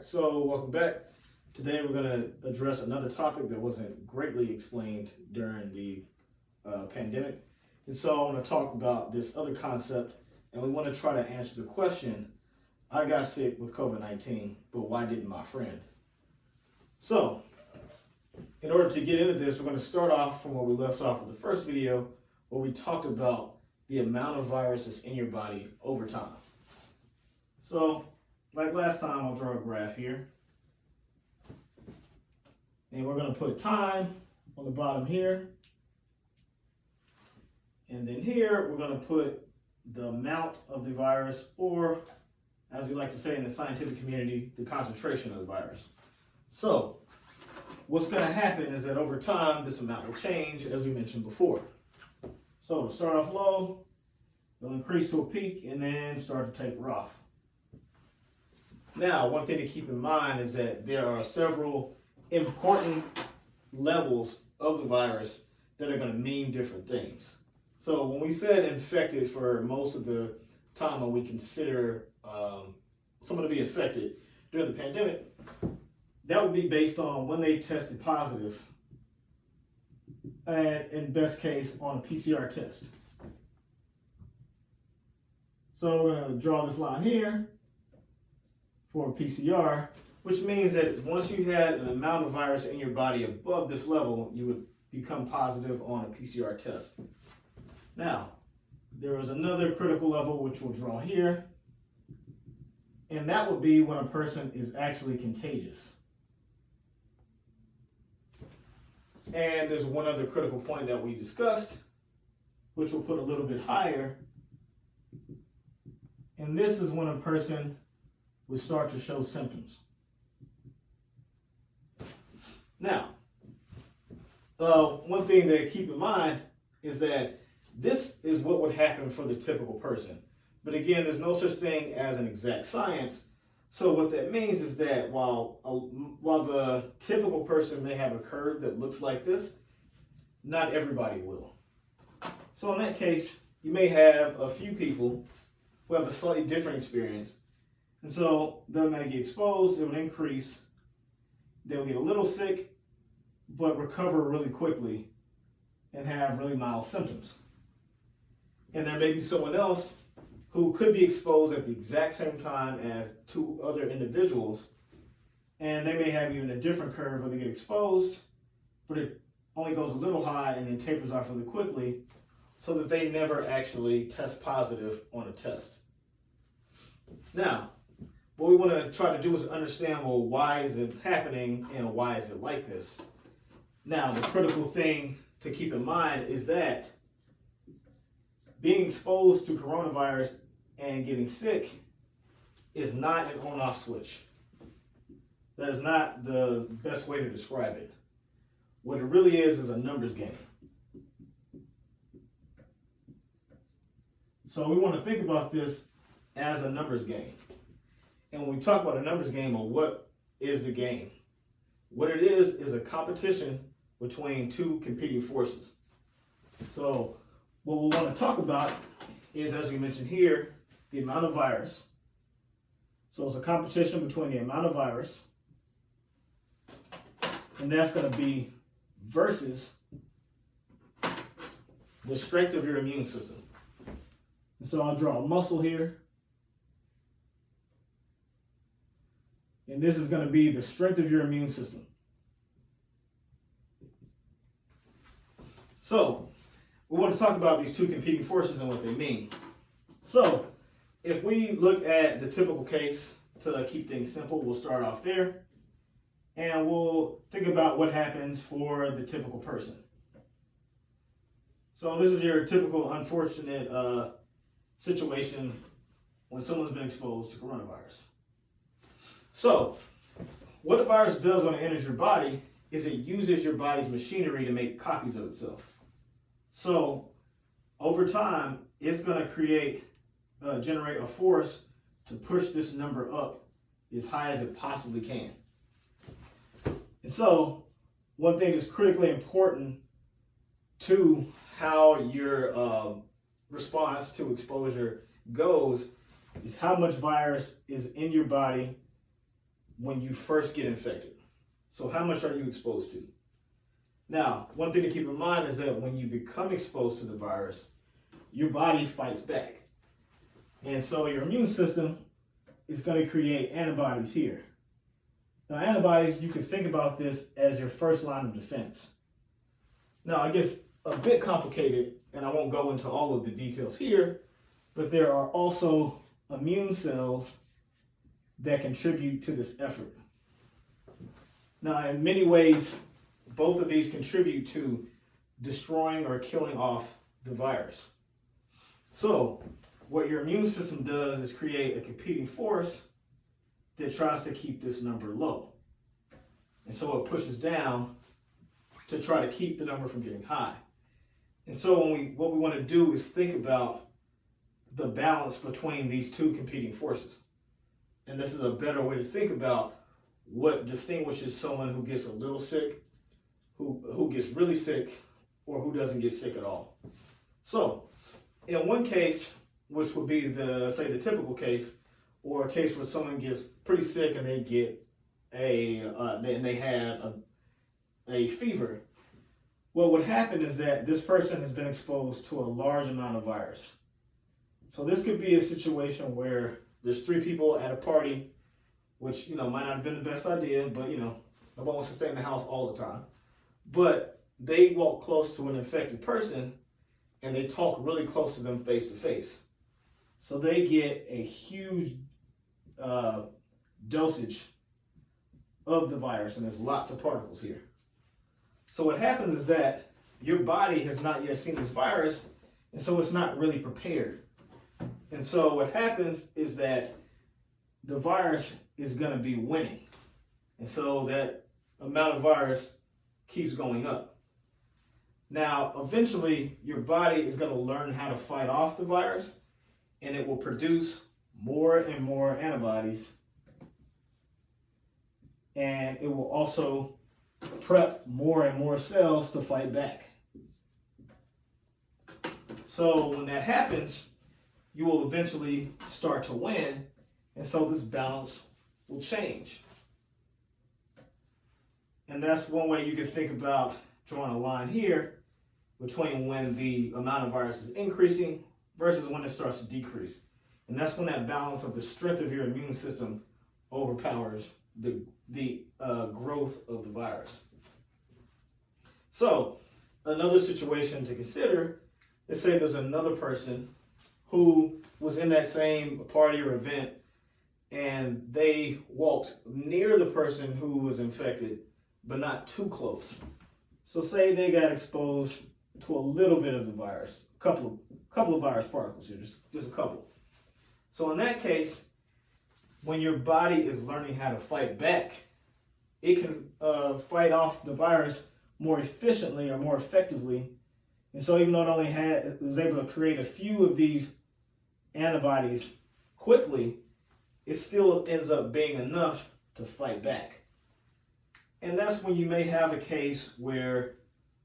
right, so welcome back. Today we're going to address another topic that wasn't greatly explained during the pandemic. And so I want to talk about this other concept, and we want to try to answer the question, I got sick with COVID-19, but why didn't my friend? So, in order to get into this, we're going to start off from where we left off with the first video, where we talked about the amount of virus that's in your body over time. So, like last time, I'll draw a graph here. And we're going to put time on the bottom here. And then here, we're going to put the amount of the virus, or as we like to say in the scientific community, the concentration of the virus. So, what's going to happen is that over time, this amount will change, as we mentioned before. So, it'll start off low, it'll increase to a peak, and then start to taper off. Now, one thing to keep in mind is that there are several important levels of the virus that are going to mean different things. So when we said infected for most of the time when we consider someone to be infected during the pandemic, that would be based on when they tested positive and in best case on a PCR test. So we're going to draw this line here for PCR, which means that once you had an amount of virus in your body above this level, you would become positive on a PCR test. Now, there is another critical level which we'll draw here, and that would be when a person is actually contagious. And there's one other critical point that we discussed, which we'll put a little bit higher, and this is when a person would start to show symptoms. Now, one thing to keep in mind is that this is what would happen for the typical person. But again, there's no such thing as an exact science. So what that means is that while the typical person may have a curve that looks like this, not everybody will. So in that case, you may have a few people who have a slightly different experience. And so they may get exposed, it would increase, they'll get a little sick, but recover really quickly and have really mild symptoms. And there may be someone else who could be exposed at the exact same time as two other individuals, and they may have even a different curve where they get exposed, but it only goes a little high and then tapers off really quickly, so that they never actually test positive on a test. Now, what we want to try to do is understand, well, why is it happening and why is it like this? Now, the critical thing to keep in mind is that being exposed to coronavirus and getting sick is not an on-off switch. That is not the best way to describe it. What it really is a numbers game. So we want to think about this as a numbers game. And when we talk about a numbers game, or what is the game? What it is a competition between two competing forces. So what we'll want to talk about is, as we mentioned here, the amount of virus. So it's a competition between the amount of virus, and that's going to be versus the strength of your immune system. And so I'll draw a muscle here. And this is going to be the strength of your immune system. So, we want to talk about these two competing forces and what they mean. So, if we look at the typical case, to keep things simple, we'll start off there. And we'll think about what happens for the typical person. So, this is your typical unfortunate situation when someone's been exposed to coronavirus. So, what a virus does when it enters your body is it uses your body's machinery to make copies of itself. So, over time, it's going to generate a force to push this number up as high as it possibly can. And so, one thing that's critically important to how your response to exposure goes is how much virus is in your body when you first get infected. So how much are you exposed to? Now, one thing to keep in mind is that when you become exposed to the virus, your body fights back. And so your immune system is going to create antibodies here. Now, antibodies, you can think about this as your first line of defense. Now, it gets a bit complicated, and I won't go into all of the details here, but there are also immune cells that contribute to this effort. Now, in many ways, both of these contribute to destroying or killing off the virus. So, what your immune system does is create a competing force that tries to keep this number low. And so it pushes down to try to keep the number from getting high. And so what we want to do is think about the balance between these two competing forces. And this is a better way to think about what distinguishes someone who gets a little sick, who gets really sick, or who doesn't get sick at all. So, in one case, which would be the typical case, or a case where someone gets pretty sick and they get they have a fever, what would happen is that this person has been exposed to a large amount of virus. So this could be a situation where there's 3 people at a party, which might not have been the best idea, but no one wants to stay in the house all the time. But they walk close to an infected person and they talk really close to them face to face. So they get a huge dosage of the virus, and there's lots of particles here. So what happens is that your body has not yet seen this virus, and so it's not really prepared. And so what happens is that the virus is going to be winning. And so that amount of virus keeps going up. Now, eventually, your body is going to learn how to fight off the virus, and it will produce more and more antibodies. And it will also prep more and more cells to fight back. So when that happens, you will eventually start to win, and so this balance will change. And that's one way you can think about drawing a line here between when the amount of virus is increasing versus when it starts to decrease. And that's when that balance of the strength of your immune system overpowers the growth of the virus. So another situation to consider is, say there's another person who was in that same party or event and they walked near the person who was infected, but not too close. So say they got exposed to a little bit of the virus, a couple of virus particles here, just a couple. So in that case, when your body is learning how to fight back, it can fight off the virus more efficiently or more effectively. And so even though it only was able to create a few of these antibodies quickly, it still ends up being enough to fight back. And that's when you may have a case where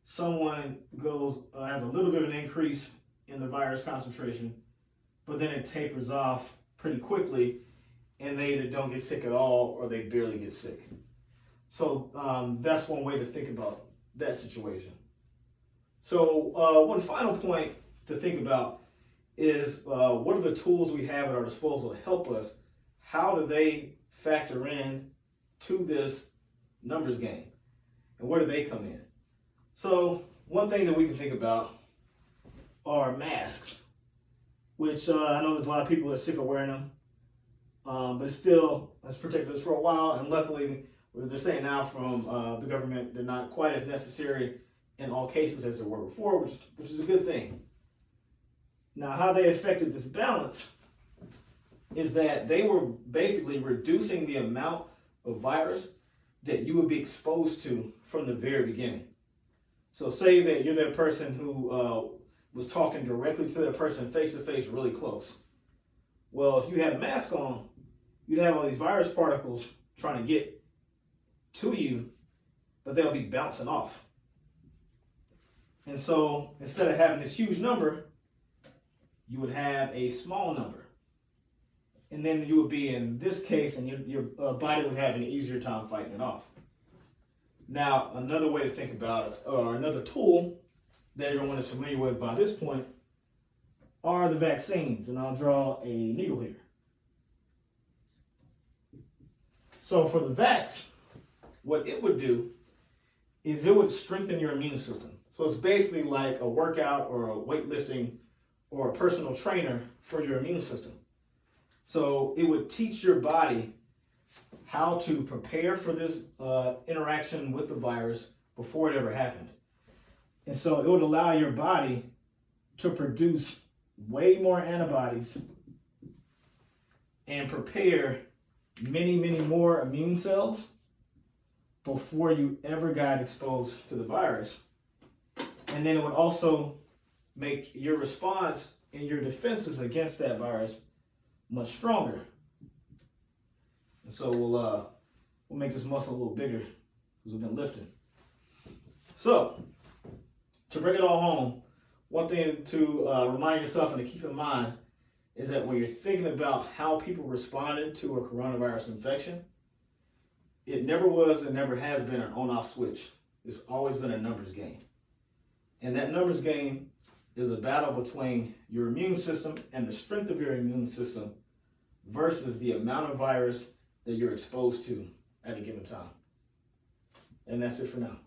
someone has a little bit of an increase in the virus concentration, but then it tapers off pretty quickly, and they either don't get sick at all or they barely get sick. So that's one way to think about that situation. So one final point to think about is what are the tools we have at our disposal to help us? How do they factor in to this numbers game? And where do they come in? So one thing that we can think about are masks, which I know there's a lot of people that are sick of wearing them, but it's still, let's protect us for a while, and luckily, what they're saying now from the government, they're not quite as necessary in all cases as they were before, which is a good thing. Now, how they affected this balance is that they were basically reducing the amount of virus that you would be exposed to from the very beginning. So say that you're that person who was talking directly to that person face to face really close. Well, if you had a mask on, you'd have all these virus particles trying to get to you, but they'll be bouncing off. And so instead of having this huge number, you would have a small number. and then you would be in this case, and your body would have an easier time fighting it off. Now, another way to think about it, or another tool that everyone is familiar with by this point, are the vaccines, and I'll draw a needle here. So for the vax, what it would do is it would strengthen your immune system. So it's basically like a workout or a weightlifting or a personal trainer for your immune system. So it would teach your body how to prepare for this interaction with the virus before it ever happened. And so it would allow your body to produce way more antibodies and prepare many, many more immune cells before you ever got exposed to the virus. And then it would also make your response and your defenses against that virus much stronger. And so we'll make this muscle a little bigger because we've been lifting. So to bring it all home, one thing to remind yourself and to keep in mind is that when you're thinking about how people responded to a coronavirus infection, it never was and never has been an on-off switch. It's always been a numbers game. And that numbers game is a battle between your immune system and the strength of your immune system versus the amount of virus that you're exposed to at a given time. And that's it for now.